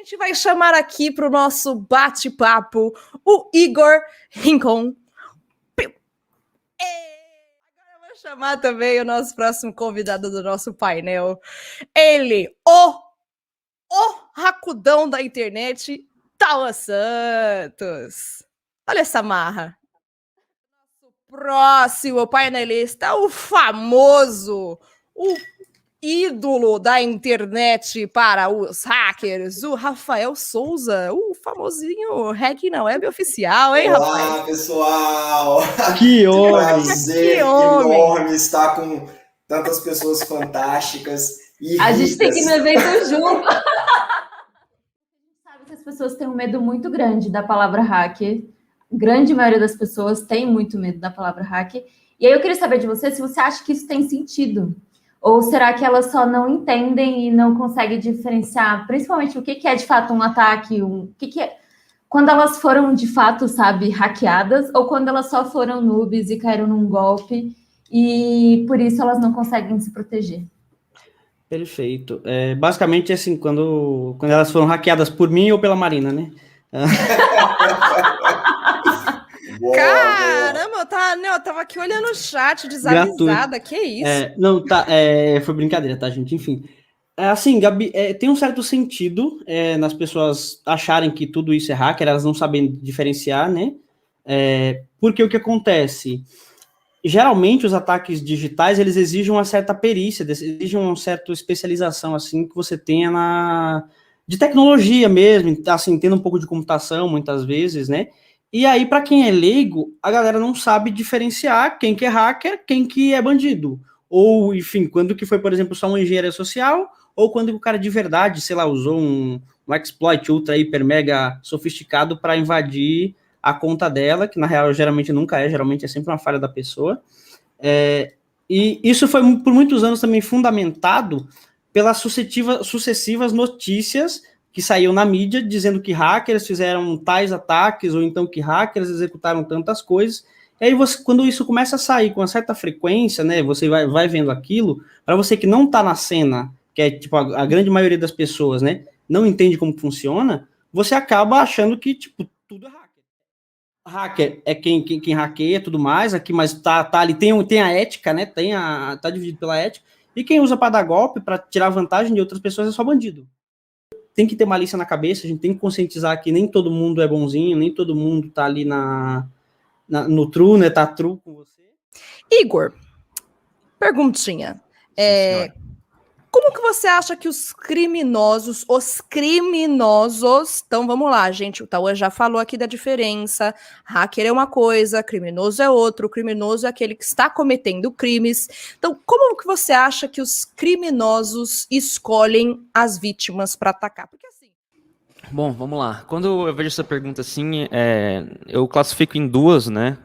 gente vai chamar aqui para o nosso bate-papo o Igor Rincon. Agora eu vou chamar também o nosso próximo convidado do nosso painel. Ele, o racudão da internet, Tauan Santos. Olha essa marra. Nosso próximo painelista, o famoso, o ídolo da internet para os hackers, o Rafael Souza, o famosinho hack na web oficial, hein, Olá, Rafael? Olá, pessoal! Que homem! Prazer enorme estar com tantas pessoas fantásticas e A ricas. gente tem que ir no evento junto. A gente sabe que as pessoas têm um medo muito grande da palavra hacker. A grande maioria das pessoas tem muito medo da palavra hacker. E aí eu queria saber de você se você acha que isso tem sentido. Ou será que elas só não entendem e não conseguem diferenciar, principalmente o que é de fato um ataque, o que é quando elas foram de fato, sabe, hackeadas, ou quando elas só foram noobs e caíram num golpe e por isso elas não conseguem se proteger. Perfeito. Basicamente, assim, quando elas foram hackeadas por mim ou pela Marina, né? Caramba, eu tava aqui olhando o chat desavisada, gratuito. Que isso? Foi brincadeira, tá, gente? Enfim. Assim, Gabi, tem um certo sentido nas pessoas acharem que tudo isso é hacker, elas não sabem diferenciar, né? Porque o que acontece? Geralmente, os ataques digitais, eles exigem uma certa perícia, exigem uma certa especialização, assim, que você tenha de tecnologia mesmo, assim, tendo um pouco de computação, muitas vezes, né? E aí, para quem é leigo, a galera não sabe diferenciar quem que é hacker, quem que é bandido. Ou, enfim, quando que foi, por exemplo, só uma engenharia social, ou quando o cara de verdade, sei lá, usou um exploit ultra, hiper, mega sofisticado para invadir a conta dela, que na real geralmente nunca geralmente é sempre uma falha da pessoa. E isso foi por muitos anos também fundamentado pelas sucessivas notícias que saíam na mídia dizendo que hackers fizeram tais ataques, ou então que hackers executaram tantas coisas. E aí, quando isso começa a sair com uma certa frequência, né, você vai vendo aquilo, para você que não está na cena, que é tipo a grande maioria das pessoas, né, não entende como funciona, você acaba achando que tipo tudo é hacker. Hacker é quem hackeia e tudo mais, aqui, mas tá ali, tem a ética, né, tá dividido pela ética, e quem usa para dar golpe, para tirar vantagem de outras pessoas é só bandido. Tem que ter malícia na cabeça, a gente tem que conscientizar que nem todo mundo é bonzinho, nem todo mundo tá ali no true, né, tá true com você. Igor, perguntinha. Como que você acha que os criminosos, então vamos lá, gente, o Tauan já falou aqui da diferença, hacker é uma coisa, criminoso é outro, o criminoso é aquele que está cometendo crimes. Então, como que você acha que os criminosos escolhem as vítimas para atacar? Porque assim... Bom, vamos lá. Quando eu vejo essa pergunta assim, eu classifico em duas, né?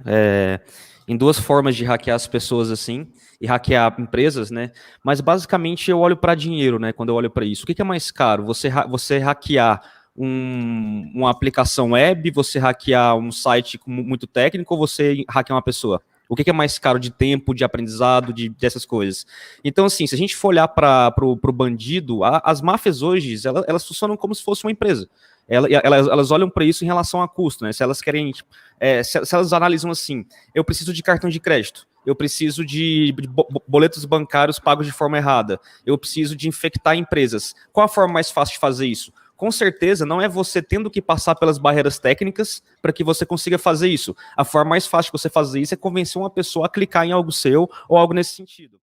Em duas formas de hackear as pessoas assim, e hackear empresas, né? Mas basicamente eu olho para dinheiro, né? Quando eu olho para isso. O que é mais caro? Você hackear uma aplicação web, você hackear um site muito técnico, ou você hackear uma pessoa? O que é mais caro de tempo, de aprendizado, dessas coisas? Então, assim, se a gente for olhar para o bandido, as máfias hoje, elas funcionam como se fosse uma empresa. Elas olham para isso em relação a custo, né? Se elas querem, se elas analisam assim, eu preciso de cartão de crédito, eu preciso de boletos bancários pagos de forma errada, eu preciso de infectar empresas. Qual a forma mais fácil de fazer isso? Com certeza, não é você tendo que passar pelas barreiras técnicas para que você consiga fazer isso. A forma mais fácil de você fazer isso é convencer uma pessoa a clicar em algo seu ou algo nesse sentido.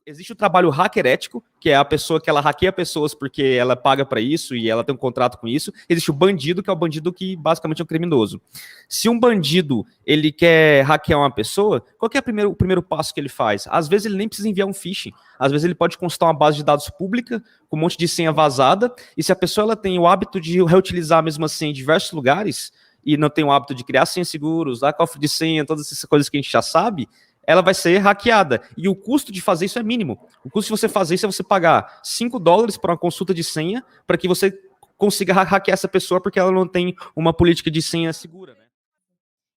Existe o trabalho hacker ético, que é a pessoa que ela hackeia pessoas porque ela paga para isso e ela tem um contrato com isso. Existe o bandido, que é o bandido que basicamente é um criminoso. Se um bandido ele quer hackear uma pessoa, qual que é o primeiro passo que ele faz? Às vezes ele nem precisa enviar um phishing. Às vezes ele pode consultar uma base de dados pública com um monte de senha vazada, e se a pessoa ela tem o hábito de reutilizar a mesma senha em diversos lugares e não tem o hábito de criar senhas seguros, dar cofre de senha, todas essas coisas que a gente já sabe, ela vai ser hackeada. E o custo de fazer isso é mínimo. O custo de você fazer isso é você pagar $5 por uma consulta de senha para que você consiga hackear essa pessoa porque ela não tem uma política de senha segura, né?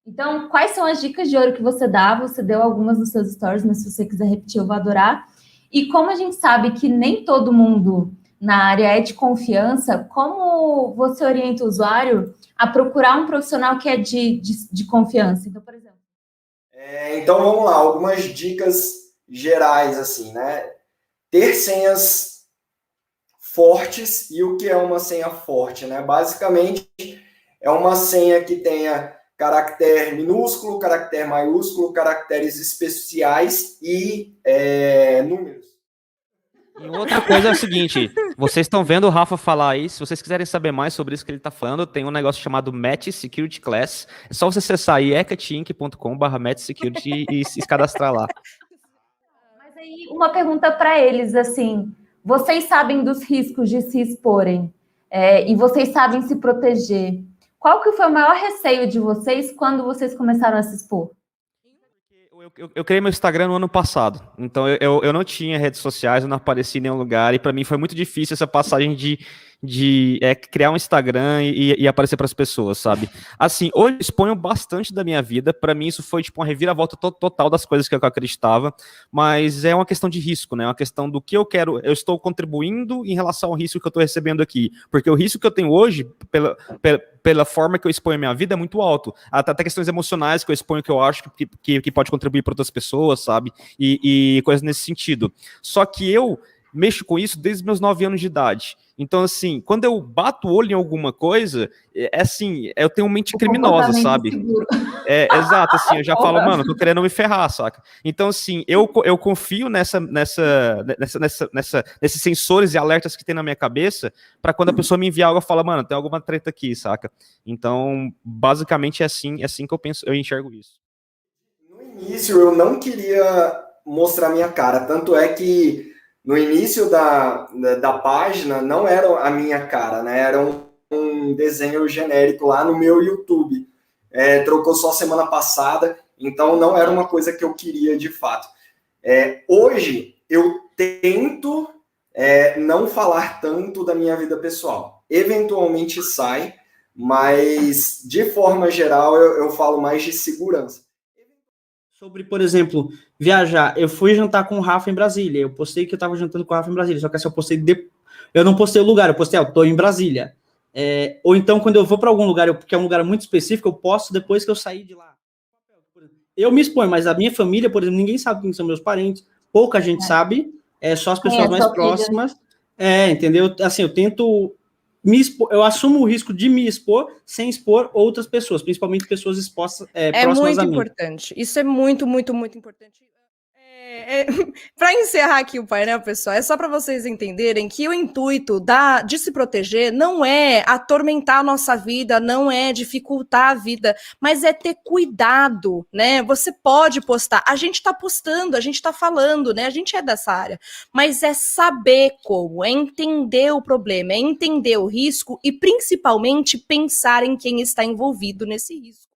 Então, quais são as dicas de ouro que você dá? Você deu algumas nos seus stories, mas se você quiser repetir, eu vou adorar. E como a gente sabe que nem todo mundo na área é de confiança, como você orienta o usuário a procurar um profissional que é de confiança? Então, por exemplo. Então, vamos lá, algumas dicas gerais, assim, né? Ter senhas fortes. E o que é uma senha forte, né? Basicamente, é uma senha que tenha caractere minúsculo, caractere maiúsculo, caracteres especiais e números. E outra coisa é o seguinte, vocês estão vendo o Rafa falar aí, se vocês quiserem saber mais sobre isso que ele está falando, tem um negócio chamado Match Security Class, é só você acessar aí hackateam.com/matchsecurity e se cadastrar lá. Mas aí, uma pergunta para eles, assim, vocês sabem dos riscos de se exporem e vocês sabem se proteger. Qual que foi o maior receio de vocês quando vocês começaram a se expor? Eu criei meu Instagram no ano passado, então eu não tinha redes sociais, eu não apareci em nenhum lugar, e para mim foi muito difícil essa passagem de criar um Instagram e aparecer para as pessoas, sabe? Assim, hoje eu exponho bastante da minha vida, para mim isso foi tipo uma reviravolta total das coisas que eu acreditava, mas é uma questão de risco, né? É uma questão do que eu quero, eu estou contribuindo em relação ao risco que eu estou recebendo aqui, porque o risco que eu tenho hoje, pela forma que eu exponho a minha vida, é muito alto. Até questões emocionais que eu exponho que eu acho que pode contribuir para outras pessoas, sabe? E coisas nesse sentido. Só que eu mexo com isso desde os meus 9 anos de idade. Então, assim, quando eu bato o olho em alguma coisa, assim, eu tenho mente criminosa, sabe? Exato, assim, eu já falo, mano, tô querendo me ferrar, saca? Então, assim, eu confio nesses sensores e alertas que tem na minha cabeça, para quando a pessoa me enviar algo, eu falo, mano, tem alguma treta aqui, saca? Então, basicamente é assim que eu enxergo isso. No início, eu não queria mostrar minha cara, tanto é que no início da página não era a minha cara, né? Era um desenho genérico lá no meu YouTube. Trocou só semana passada, então não era uma coisa que eu queria de fato. Hoje eu tento não falar tanto da minha vida pessoal. Eventualmente sai, mas de forma geral eu falo mais de segurança. Sobre, por exemplo, viajar. Eu fui jantar com o Rafa em Brasília. Eu postei que eu estava jantando com o Rafa em Brasília. Só que assim, eu não postei o lugar. Eu postei, eu tô em Brasília. Ou então, quando eu vou para algum lugar, porque é um lugar muito específico, eu posto depois que eu sair de lá. Eu me exponho, mas a minha família, por exemplo, ninguém sabe quem são meus parentes. Pouca gente sabe. Só as pessoas mais próximas. Entendeu? Assim, eu tento... eu assumo o risco de me expor sem expor outras pessoas, principalmente pessoas expostas próximas a mim. É muito importante. Isso é muito, muito, muito importante. Para encerrar aqui o painel, pessoal, é só para vocês entenderem que o intuito de se proteger não é atormentar a nossa vida, não é dificultar a vida, mas é ter cuidado, né? Você pode postar, a gente está postando, a gente está falando, né? A gente é dessa área, mas é saber como, é entender o problema, é entender o risco e principalmente pensar em quem está envolvido nesse risco.